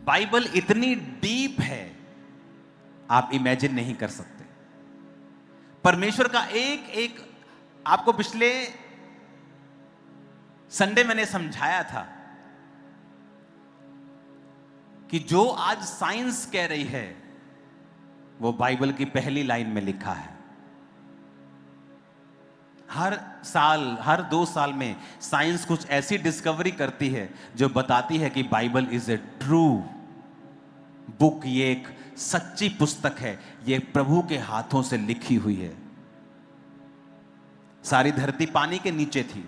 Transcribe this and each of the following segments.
Bible इतनी deep है, आप इमेजिन नहीं कर सकते। परमेश्वर का एक एक, आपको पिछले संडे मैंने समझाया था कि जो आज साइंस कह रही है वो बाइबल की पहली लाइन में लिखा है। हर साल, हर 2 साल में साइंस कुछ ऐसी डिस्कवरी करती है जो बताती है कि Bible is a true book, ये एक सच्ची पुस्तक है, ये प्रभु के हाथों से लिखी हुई है। सारी धरती पानी के नीचे थी।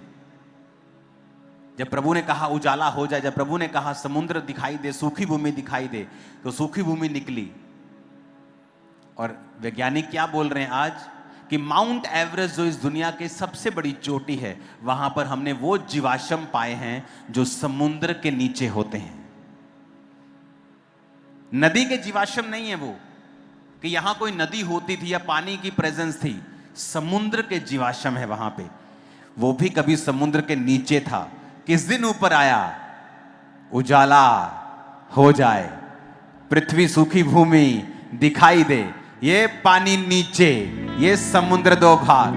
जब प्रभु ने कहा उजाला हो जाए, जब प्रभु ने कहा समुद्र दिखाई दे, सूखी भूमि दिखाई दे, तो सूखी भूमि निकली। और वैज्ञानिक क्या बोल रहे हैं आज कि माउंट एवरेस्ट जो इस दुनिया की सबसे बड़ी चोटी है, वहां पर हमने वो जीवाश्म पाए हैं जो समुद्र के नीचे होते हैं। नदी के जीवाश्म नहीं है वो कि यहां कोई नदी होती थी या पानी की प्रेजेंस थी। समुद्र के जीवाश्म है वहां पे। वो भी कभी समुद्र के नीचे था। किस दिन ऊपर आया? उजाला हो जाए, पृथ्वी सूखी भूमि दिखाई दे, ये पानी नीचे, ये समुद्र 2 भाग।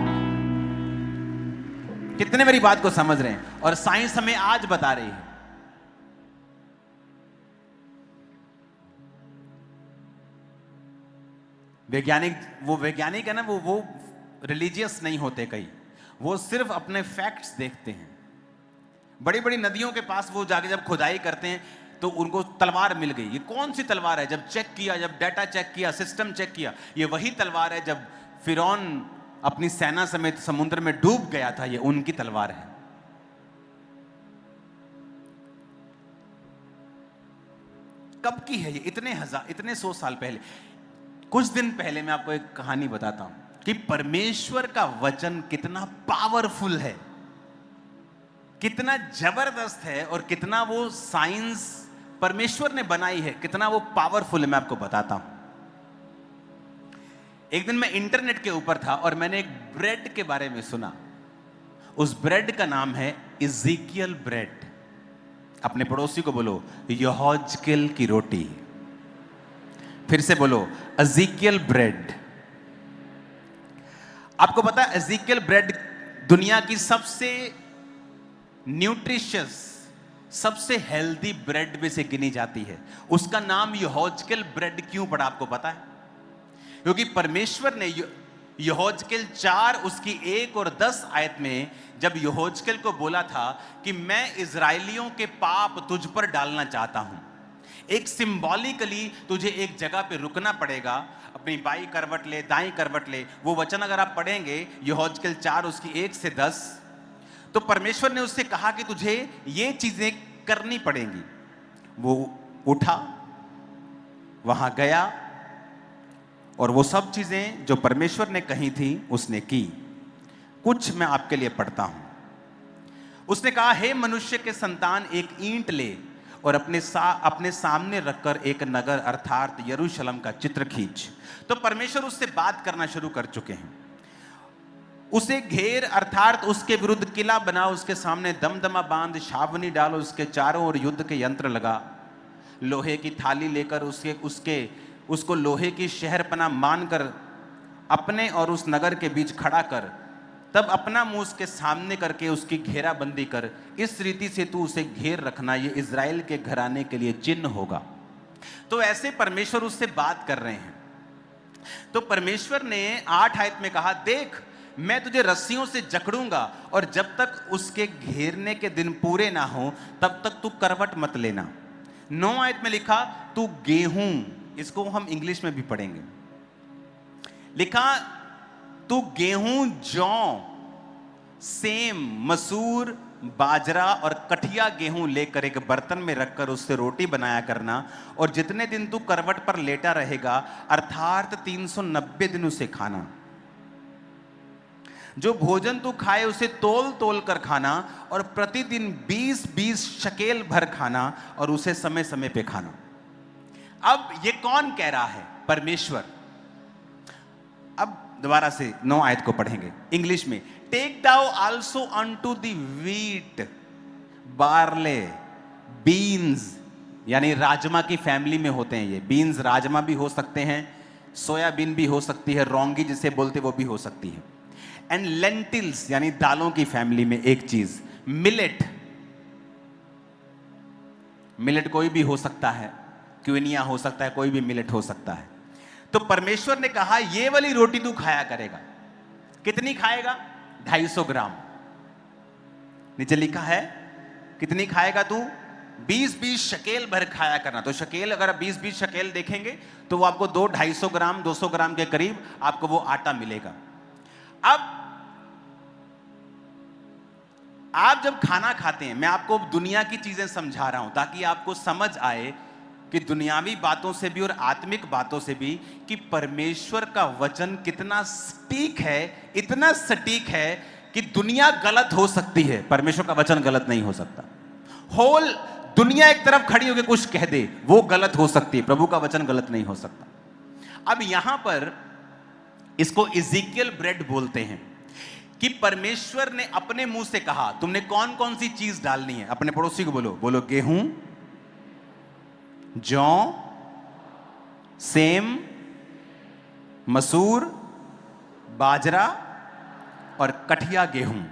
कितने मेरी बात को समझ रहे हैं? और साइंस हमें आज बता रही है। वैज्ञानिक है ना, वो रिलीजियस नहीं होते कई, वो सिर्फ अपने फैक्ट्स देखते हैं। बड़ी बड़ी नदियों के पास वो जाके जब खुदाई करते हैं तो उनको तलवार मिल गई। ये कौन सी तलवार है? जब चेक किया, जब डाटा चेक किया, सिस्टम चेक किया, ये वही तलवार है जब फिरौन अपनी सेना समेत समुद्र में डूब गया था, ये उनकी तलवार है। कब की है ये? इतने 100 साल पहले। कुछ दिन पहले मैं आपको एक कहानी बताता हूं कि परमेश्वर का वचन कितना पावरफुल है, कितना जबरदस्त है, और कितना वो साइंस परमेश्वर ने बनाई है, कितना वो पावरफुल है। मैं आपको बताता हूं। एक दिन मैं इंटरनेट के ऊपर था और मैंने एक ब्रेड के बारे में सुना। उस ब्रेड का नाम है इज़ीकियल ब्रेड। अपने पड़ोसी को बोलो यहोजकेल की रोटी। फिर से बोलो इज़ीकियल ब्रेड। आपको पता है इज़ीकियल ब्रेड दुनिया की सबसे न्यूट्रिशियस, सबसे हेल्दी ब्रेड में से गिनी जाती है। उसका नाम यहोजकेल ब्रेड क्यों पड़ा आपको पता है? क्योंकि परमेश्वर ने यहोजकेल 4 उसकी 1 और 10 आयत में जब यहोजकेल को बोला था कि मैं इजराइलियों के पाप तुझ पर डालना चाहता हूं, एक सिंबॉलिकली तुझे एक जगह पे रुकना पड़ेगा, अपनी बाई करवट ले, दाई करवट ले। वो वचन अगर आप पढ़ेंगे यहोजकेल 4 उसकी 1 से 10, तो परमेश्वर ने उससे कहा कि तुझे ये चीजें करनी पड़ेंगी। वो उठा, वहां गया और वो सब चीजें जो परमेश्वर ने कही थी उसने की। कुछ मैं आपके लिए पढ़ता हूं। उसने कहा, हे मनुष्य के संतान, एक ईंट ले और अपने सामने रखकर एक नगर अर्थात यरूशलेम का चित्र खींच। तो परमेश्वर उससे बात करना शुरू कर चुके हैं। उसे घेर अर्थात उसके विरुद्ध किला बना, उसके सामने दमदमा बांध, छावनी डालो, उसके चारों ओर युद्ध के यंत्र लगा, लोहे की थाली लेकर उसको लोहे की शहरपनाह मानकर अपने और उस नगर के बीच खड़ा कर, तब अपना मुंह उसके सामने करके उसकी घेराबंदी कर। इस रीति से तू उसे घेर रखना, ये इज़राइल के घराने के लिए चिन्ह होगा। तो ऐसे परमेश्वर उससे बात कर रहे हैं। तो परमेश्वर ने 8 आयत में कहा, देख मैं तुझे रस्सियों से जकड़ूंगा और जब तक उसके घेरने के दिन पूरे ना हो तब तक तू करवट मत लेना। 9 आयत में लिखा, तू गेहूं, इसको हम इंग्लिश में भी पढ़ेंगे, लिखा तू गेहूं, जौ, सेम, मसूर, बाजरा और कठिया गेहूं लेकर एक बर्तन में रखकर उससे रोटी बनाया करना, और जितने दिन तू करवट पर लेटा रहेगा अर्थात 390 दिन उसे खाना। जो भोजन तू खाए उसे तोल तोल कर खाना और प्रतिदिन 20-20 शकेल भर खाना और उसे समय समय पे खाना। अब ये कौन कह रहा है? परमेश्वर। अब दोबारा से 9 आयत को पढ़ेंगे इंग्लिश में। Take thou also unto the wheat, barley, beans, यानी राजमा की फैमिली में होते हैं ये। बीन्स राजमा भी हो सकते हैं, सोयाबीन भी हो सकती है, रोंगी जिसे बोलते वो भी हो सकती है। एंड लेंटिल्स यानी दालों की फैमिली में एक चीज मिलेट। मिलेट कोई भी हो सकता है, क्विनिया हो सकता है, कोई भी मिलेट हो सकता है। तो परमेश्वर ने कहा ये वाली रोटी तू खाया करेगा। कितनी खाएगा? 250 ग्राम। नीचे लिखा है कितनी खाएगा तू? 20-20 शकेल भर खाया करना। तो शकेल अगर 20-20 शकेल देखेंगे तो वो आपको 250 ग्राम 200 ग्राम के करीब आपको वो आटा मिलेगा। अब आप जब खाना खाते हैं, मैं आपको दुनिया की चीजें समझा रहा हूं ताकि आपको समझ आए कि दुनियावी बातों से भी और आत्मिक बातों से भी कि परमेश्वर का वचन कितना सटीक है, इतना सटीक है कि दुनिया गलत हो सकती है, परमेश्वर का वचन गलत नहीं हो सकता। होल दुनिया एक तरफ खड़ी होकर कुछ कह दे, वो गलत हो सकती है, प्रभु का वचन गलत नहीं हो सकता। अब यहां पर इसको इज़ीकियल ब्रेड बोलते हैं कि परमेश्वर ने अपने मुंह से कहा तुमने कौन कौन सी चीज डालनी है। अपने पड़ोसी को बोलो, बोलो गेहूं, जौ, सेम, मसूर, बाजरा और कठिया गेहूं।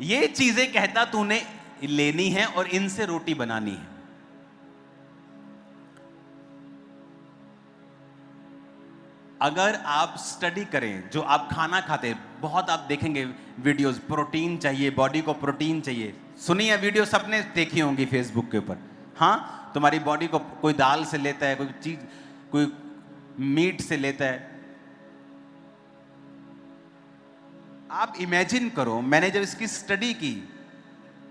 ये चीजें कहता तूने लेनी है और इनसे रोटी बनानी है। अगर आप स्टडी करें, जो आप खाना खाते हैं, बहुत आप देखेंगे वीडियोस, प्रोटीन चाहिए, बॉडी को प्रोटीन चाहिए। सुनी है वीडियो, सबने देखी होंगी फेसबुक के ऊपर। हाँ, तुम्हारी बॉडी को कोई दाल से लेता है, कोई चीज, कोई मीट से लेता है। आप इमेजिन करो, मैंने जब इसकी स्टडी की,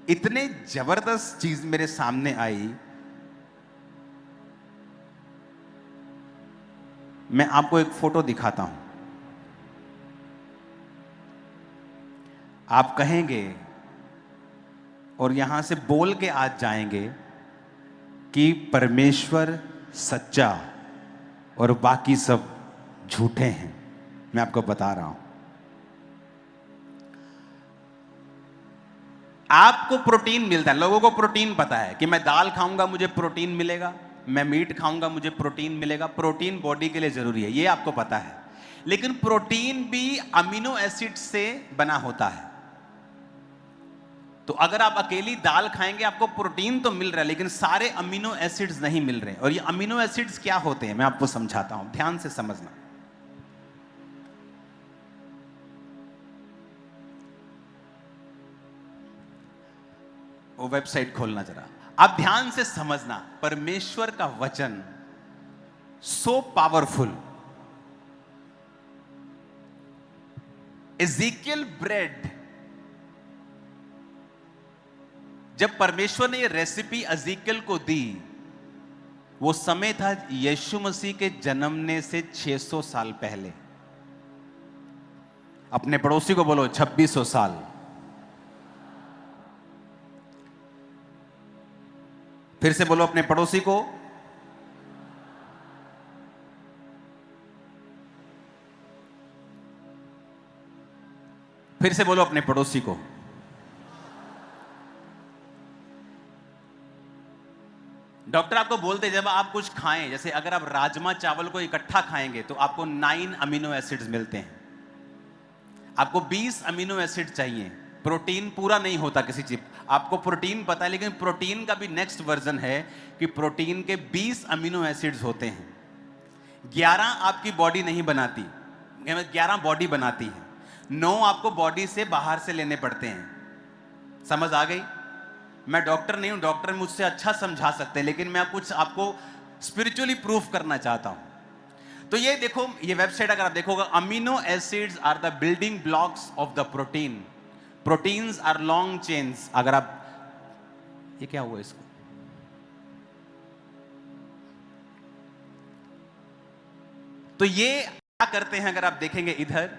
इतने जबरदस्त चीज मेरे सामने आई। मैं आपको एक फोटो दिखाता हूं, आप कहेंगे और यहां से बोल के आज जाएंगे कि परमेश्वर सच्चा और बाकी सब झूठे हैं। मैं आपको बता रहा हूं, आपको प्रोटीन मिलता है। लोगों को प्रोटीन पता है कि मैं दाल खाऊंगा मुझे प्रोटीन मिलेगा, मैं मीट खाऊंगा मुझे प्रोटीन मिलेगा। प्रोटीन बॉडी के लिए जरूरी है, ये आपको पता है। लेकिन प्रोटीन भी अमीनो एसिड से बना होता है। तो अगर आप अकेली दाल खाएंगे आपको प्रोटीन तो मिल रहा है, लेकिन सारे अमीनो एसिड्स नहीं मिल रहे। और ये अमीनो एसिड्स क्या होते हैं मैं आपको समझाता हूं, ध्यान से समझना। वो वेबसाइट खोलना जरा, आप ध्यान से समझना। परमेश्वर का वचन सो पावरफुल। इज़ीकियल ब्रेड, जब परमेश्वर ने ये रेसिपी इज़ीकियल को दी, वो समय था यीशु मसीह के जन्मने से 600 साल पहले। अपने पड़ोसी को बोलो 2600 साल। फिर से बोलो अपने पड़ोसी को, फिर से बोलो अपने पड़ोसी को। डॉक्टर आपको बोलते जब आप कुछ खाएं, जैसे अगर आप राजमा चावल को इकट्ठा खाएंगे तो आपको 9 अमीनो एसिड्स मिलते हैं। आपको 20 अमीनो एसिड चाहिए। प्रोटीन पूरा नहीं होता किसी चीज, आपको प्रोटीन पता है, लेकिन प्रोटीन का भी नेक्स्ट वर्जन है कि प्रोटीन के 20 अमीनो एसिड्स होते हैं। 11 आपकी बॉडी नहीं बनाती, 11 बॉडी बनाती है, 9 आपको बॉडी से बाहर से लेने पड़ते हैं। समझ आ गई? मैं डॉक्टर नहीं हूं, डॉक्टर मुझसे अच्छा समझा सकते हैं, लेकिन मैं कुछ आपको स्पिरिचुअली प्रूफ करना चाहता हूं। तो ये देखो, ये वेबसाइट अगर आप देखोगे, amino acids are the building blocks of the protein. Proteins are long chains. अगर आप, ये क्या हुआ इसको, तो ये क्या करते हैं अगर आप देखेंगे इधर,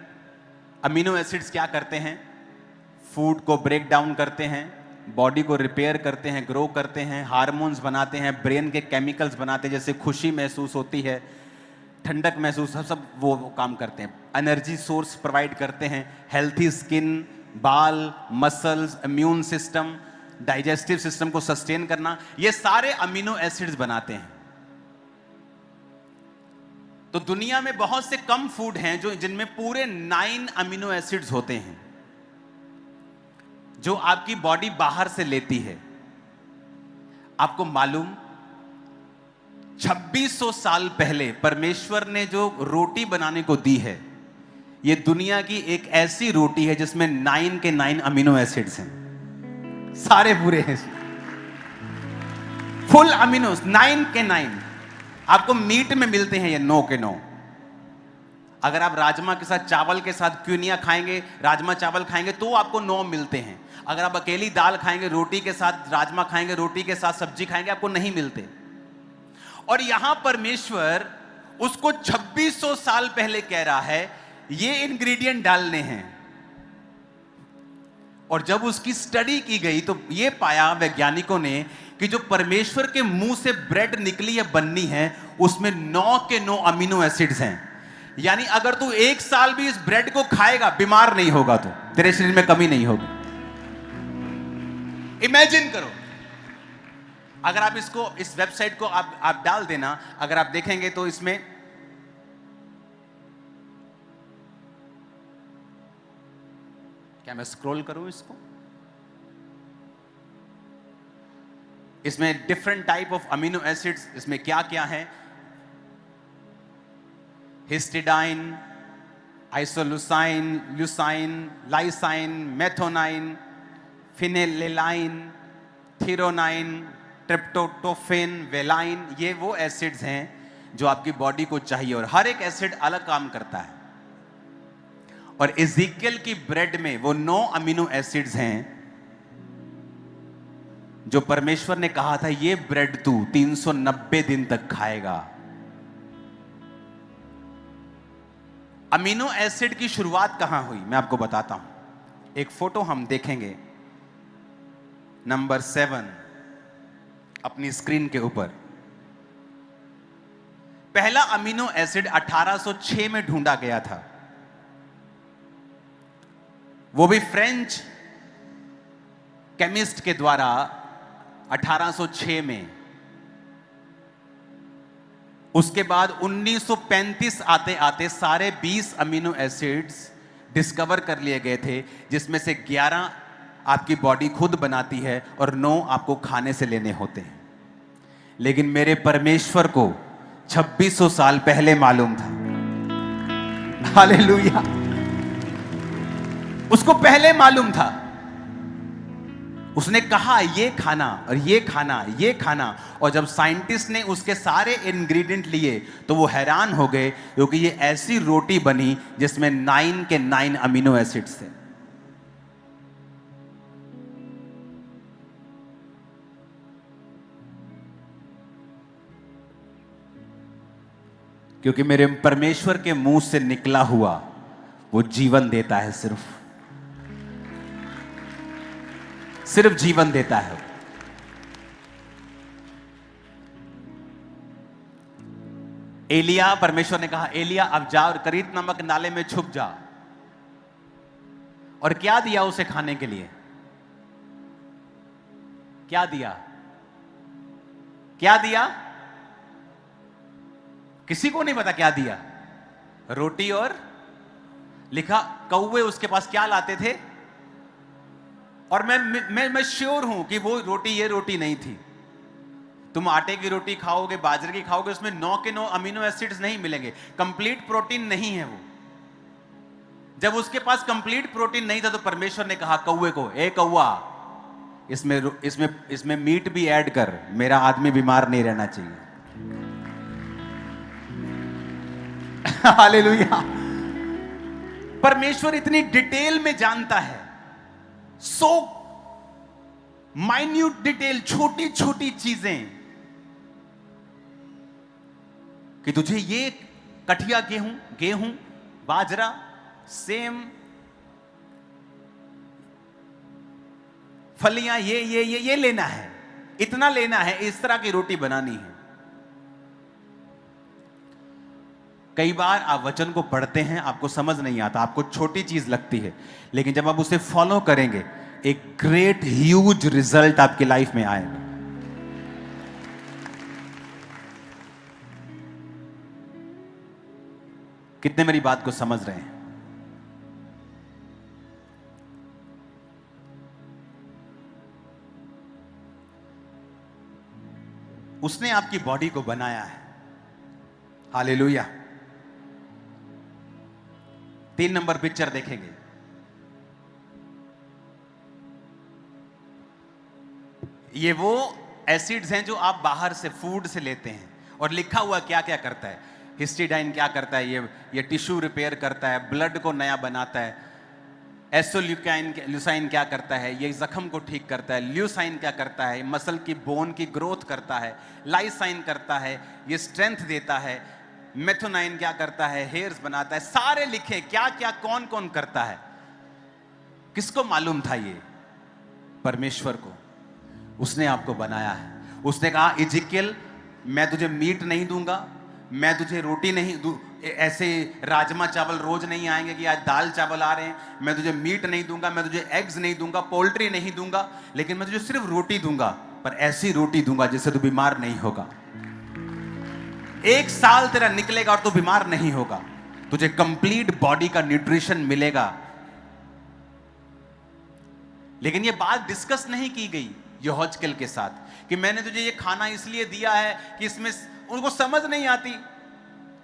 अमीनो एसिड्स क्या करते हैं? फूड को ब्रेक डाउन करते हैं, बॉडी को रिपेयर करते हैं, ग्रो करते हैं, हार्मोन्स बनाते हैं, ब्रेन के केमिकल्स बनाते हैं, जैसे खुशी महसूस होती है, ठंडक महसूस, सब वो काम करते हैं। एनर्जी सोर्स प्रोवाइड करते हैं, हेल्थी स्किन, बाल, muscles, immune system, digestive system को सस्टेन करना, ये सारे अमीनो एसिड्स बनाते हैं। तो दुनिया में बहुत से कम फूड हैं जो जिनमें पूरे 9 अमीनो एसिड्स होते हैं जो आपकी बॉडी बाहर से लेती है। आपको मालूम 2600 साल पहले परमेश्वर ने जो रोटी बनाने को दी है, ये दुनिया की एक ऐसी रोटी है जिसमें 9 के 9 अमीनो एसिड्स हैं, सारे पूरे हैं, फुल अमीनोस 9 के 9। आपको मीट में मिलते हैं ये 9 के 9। अगर आप राजमा के साथ चावल के साथ क्विनिया खाएंगे, राजमा चावल खाएंगे तो आपको 9 मिलते हैं। अगर आप अकेली दाल खाएंगे, रोटी के साथ राजमा खाएंगे, रोटी के साथ सब्जी खाएंगे, आपको नहीं मिलते। और यहां परमेश्वर उसको 2600 साल पहले कह रहा है ये इंग्रेडिएंट डालने हैं। और जब उसकी स्टडी की गई तो ये पाया वैज्ञानिकों ने कि जो परमेश्वर के मुंह से ब्रेड निकली है, बननी है, उसमें 9 के 9 अमीनो एसिड्स हैं। यानी अगर तू 1 साल भी इस ब्रेड को खाएगा, बीमार नहीं होगा, तो तेरे शरीर में कमी नहीं होगी। इमेजिन करो, अगर आप इसको, इस वेबसाइट को आप डाल देना, अगर आप देखेंगे तो इसमें क्या मैं स्क्रॉल करूं इसको, इसमें different type of amino acids, इसमें क्या क्या है, हिस्टिडाइन, आइसोलुसाइन, ल्यूसाइन, लाइसाइन, मेथोनाइन, फिनेलेलाइन, थीरोनाइन, ट्रिप्टोटोफेन, वेलाइन, ये वो एसिड्स हैं जो आपकी बॉडी को चाहिए और हर एक एसिड अलग काम करता है। और इज़ेकियल की ब्रेड में वो 9 अमीनो एसिड्स हैं जो परमेश्वर ने कहा था ये ब्रेड तू 390 दिन तक खाएगा। अमीनो एसिड की शुरुआत कहां हुई मैं आपको बताता हूं। एक फोटो हम देखेंगे, नंबर 7 अपनी स्क्रीन के ऊपर। पहला अमीनो एसिड 1806 में ढूंढा गया था, वो भी फ्रेंच केमिस्ट के द्वारा 1806 में। उसके बाद 1935 आते आते सारे 20 अमीनो एसिड्स डिस्कवर कर लिए गए थे, जिसमें से 11 आपकी बॉडी खुद बनाती है और 9 आपको खाने से लेने होते हैं। लेकिन मेरे परमेश्वर को 2600 साल पहले मालूम था। हालेलुया, उसको पहले मालूम था। उसने कहा ये खाना और ये खाना, ये खाना। और जब साइंटिस्ट ने उसके सारे इंग्रेडिएंट लिए तो वो हैरान हो गए, क्योंकि ये ऐसी रोटी बनी जिसमें 9 के 9 अमीनो एसिड्स थे। क्योंकि मेरे परमेश्वर के मुंह से निकला हुआ वो जीवन देता है, सिर्फ जीवन देता है। एलिया, परमेश्वर ने कहा एलिया अब जा और करीत नामक नाले में छुप जा। और क्या दिया उसे खाने के लिए? क्या दिया? क्या दिया? किसी को नहीं पता क्या दिया। रोटी और लिखा कौवे उसके पास क्या लाते थे। और मैं श्योर हूं कि वो रोटी ये रोटी नहीं थी। तुम आटे की रोटी खाओगे, बाजरे की खाओगे, उसमें 9 के 9 अमीनो एसिड्स नहीं मिलेंगे, कंप्लीट प्रोटीन नहीं है वो। जब उसके पास कंप्लीट प्रोटीन नहीं था तो परमेश्वर ने कहा कौवे को, ए कौवा, इसमें मीट भी ऐड कर, मेरा आदमी बीमार नहीं रहना चाहिए। हालेलुया। परमेश्वर इतनी डिटेल में जानता है, सो माइन्यूट डिटेल, छोटी छोटी चीजें, कि तुझे ये कठिया गेहूं, बाजरा, सेम, फलियां, ये लेना है, इतना लेना है, इस तरह की रोटी बनानी है। कई बार आप वचन को पढ़ते हैं, आपको समझ नहीं आता, आपको छोटी चीज लगती है, लेकिन जब आप उसे फॉलो करेंगे एक ग्रेट ह्यूज रिजल्ट आपकी लाइफ में आएगा। कितने मेरी बात को समझ रहे हैं? उसने आपकी बॉडी को बनाया है। हालेलुया। 3 नंबर पिक्चर देखेंगे। ये वो एसिड्स हैं जो आप बाहर से फूड से लेते हैं, और लिखा हुआ क्या क्या करता है। हिस्टिडाइन क्या करता है, ये टिश्यू रिपेयर करता है, ब्लड को नया बनाता है। ल्यूसाइन क्या करता है, ये जख्म को ठीक करता है। ल्यूसाइन क्या करता है, मसल की बोन की ग्रोथ करता है। लाइसाइन करता है, ये स्ट्रेंथ देता है। मेथोनाइन क्या करता है, हेयर्स बनाता है। सारे लिखे क्या क्या कौन कौन करता है। किसको मालूम था ये? परमेश्वर को। उसने आपको बनाया है। उसने कहा इजिकियल, मैं तुझे मीट नहीं दूंगा, मैं तुझे रोटी नहीं दूं, ऐसे राजमा चावल रोज नहीं आएंगे कि आज दाल चावल आ रहे हैं। मैं तुझे मीट नहीं दूंगा, मैं तुझे एग्स नहीं दूंगा, पोल्ट्री नहीं दूंगा, लेकिन मैं तुझे सिर्फ रोटी दूंगा, पर ऐसी रोटी दूंगा जिससे तू बीमार नहीं होगा। 1 साल तेरा निकलेगा और तू बीमार नहीं होगा। तुझे कंप्लीट बॉडी का न्यूट्रिशन मिलेगा। लेकिन ये बात डिस्कस नहीं की गई यहोजकेल के साथ कि मैंने तुझे ये खाना इसलिए दिया है कि इसमें, उनको समझ नहीं आती।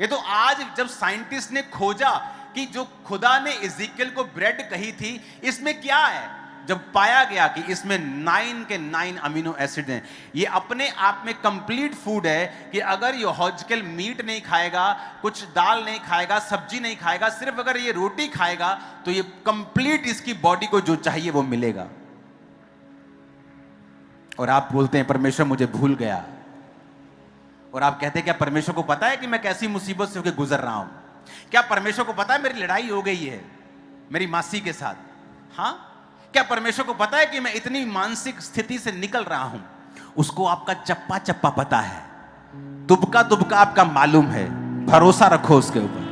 ये तो आज जब साइंटिस्ट ने खोजा कि जो खुदा ने इज़िकियल को ब्रेड कही थी इसमें क्या है, जब पाया गया कि इसमें 9 के 9 अमीनो एसिड हैं, ये अपने आप में कंप्लीट फूड है कि अगर यहोजकेल मीट नहीं खाएगा, कुछ दाल नहीं खाएगा, सब्जी नहीं खाएगा, सिर्फ अगर ये रोटी खाएगा तो ये कंप्लीट इसकी बॉडी को जो चाहिए वो मिलेगा। और आप बोलते हैं परमेश्वर मुझे भूल गया, और आप कहते हैं क्या परमेश्वर को पता है कि मैं कैसी मुसीबत से होकर गुजर रहा हूं? क्या परमेश्वर को पता है मेरी लड़ाई हो गई है मेरी मासी के साथ? हां, क्या परमेश्वर को पता है कि मैं इतनी मानसिक स्थिति से निकल रहा हूं? उसको आपका चप्पा चप्पा पता है, तुबका तुबका आपका मालूम है। भरोसा रखो उसके ऊपर।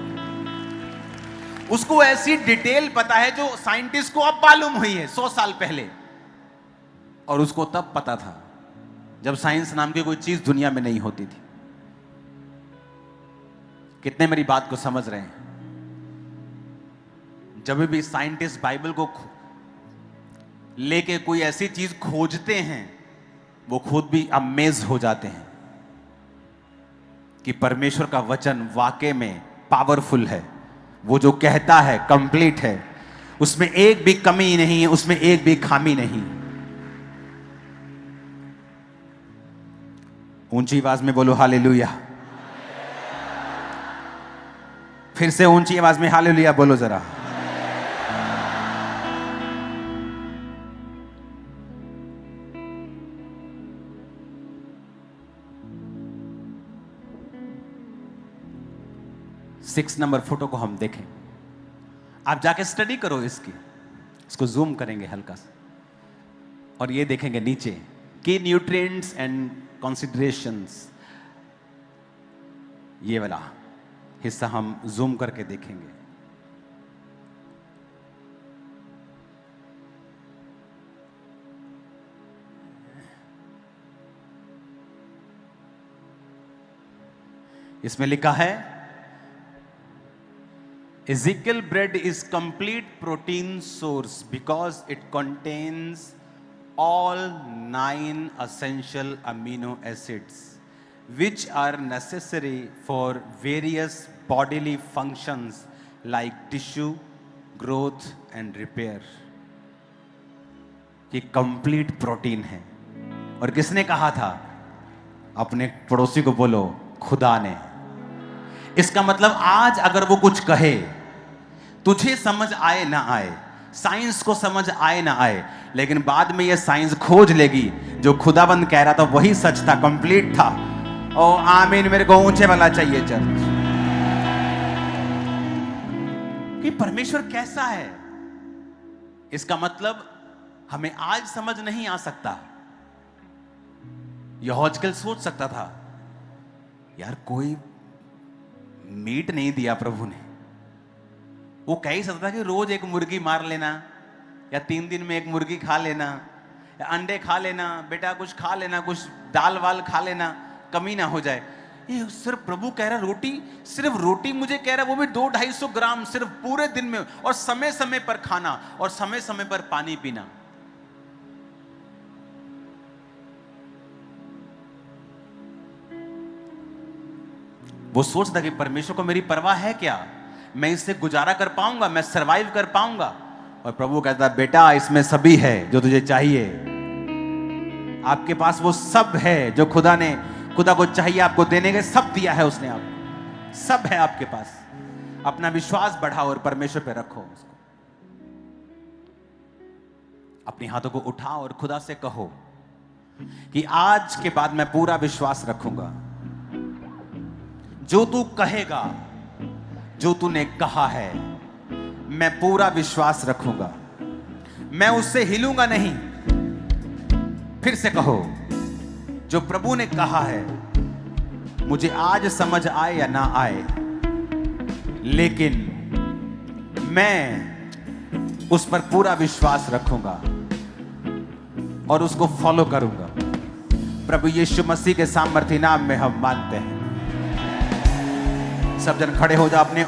उसको ऐसी डिटेल पता है जो साइंटिस्ट को अब मालूम हुई है 100 साल पहले, और उसको तब पता था जब साइंस नाम की कोई चीज दुनिया में नहीं होती थी। कितने मेरी बात को समझ रहे हैं? जब भी साइंटिस्ट बाइबल को लेके कोई ऐसी चीज खोजते हैं, वो खुद भी अमेज हो जाते हैं कि परमेश्वर का वचन वाकई में पावरफुल है। वो जो कहता है कंप्लीट है, उसमें एक भी कमी नहीं है, उसमें एक भी खामी नहीं। ऊंची आवाज में बोलो हालेलुया। फिर से ऊंची आवाज में हालेलुया बोलो जरा। सिक्स नंबर फोटो को हम देखें। आप जाके स्टडी करो इसको जूम करेंगे हल्का सा, और ये देखेंगे नीचे की न्यूट्रिएंट्स एंड कंसीडरेशंस। ये वाला हिस्सा हम जूम करके देखेंगे। इसमें लिखा है Ezekiel bread is complete protein source because it contains all 9 essential amino acids which are necessary for various bodily functions like tissue growth and repair। कि कंप्लीट प्रोटीन है। और किसने कहा था? अपने पड़ोसी को बोलो, खुदा ने। इसका मतलब आज अगर वो कुछ कहे, तुझे समझ आए ना आए, साइंस को समझ आए ना आए, लेकिन बाद में ये साइंस खोज लेगी जो खुदाबंद कह रहा था वही सच था, कंप्लीट था। ओ आमीन। मेरे को ऊंचे वाला चाहिए चर्च। कि परमेश्वर कैसा है, इसका मतलब हमें आज समझ नहीं आ सकता। यहोजकेल सोच सकता था, यार कोई मीट नहीं दिया प्रभु ने। वो कह ही सकता था कि रोज एक मुर्गी मार लेना या 3 दिन में एक मुर्गी खा लेना, या अंडे खा लेना, बेटा कुछ खा लेना, कुछ दाल वाल खा लेना, कमी ना हो जाए। ये सिर्फ प्रभु कह रहा रोटी, सिर्फ रोटी मुझे कह रहा है, वो भी 200-250 ग्राम सिर्फ पूरे दिन में, और समय समय पर खाना और समय समय पर पानी पीना। वो सोचता कि परमेश्वर को मेरी परवाह है क्या, मैं इससे गुजारा कर पाऊंगा, मैं सरवाइव कर पाऊंगा। और प्रभु कहता है बेटा इसमें सभी है जो तुझे चाहिए, आपके पास वो सब है जो खुदा को चाहिए आपको देने के, सब दिया है उसने, आप सब है आपके पास। अपना विश्वास बढ़ाओ और परमेश्वर पे रखो उसको। अपने हाथों को उठाओ और खुदा से कहो कि आज के बाद मैं पूरा विश्वास रखूंगा, जो तू कहेगा, जो तूने कहा है, मैं पूरा विश्वास रखूंगा, मैं उससे हिलूंगा नहीं। फिर से कहो, जो प्रभु ने कहा है, मुझे आज समझ आए या ना आए, लेकिन मैं उस पर पूरा विश्वास रखूंगा और उसको फॉलो करूंगा। प्रभु यीशु मसीह के सामर्थी नाम में हम मानते हैं। सब जन खड़े हो जाओ, अपने